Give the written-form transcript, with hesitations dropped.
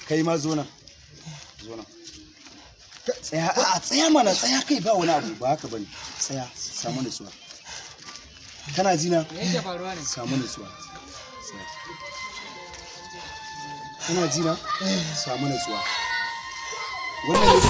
Kai ma zo nan. Tsaya mana, tsaya kai ba wani abu ba haka bane. Tsaya, samu nutsuwa. Kana ji na? Samu nutsuwa. Kana ji na? Samu nutsuwa. Wannan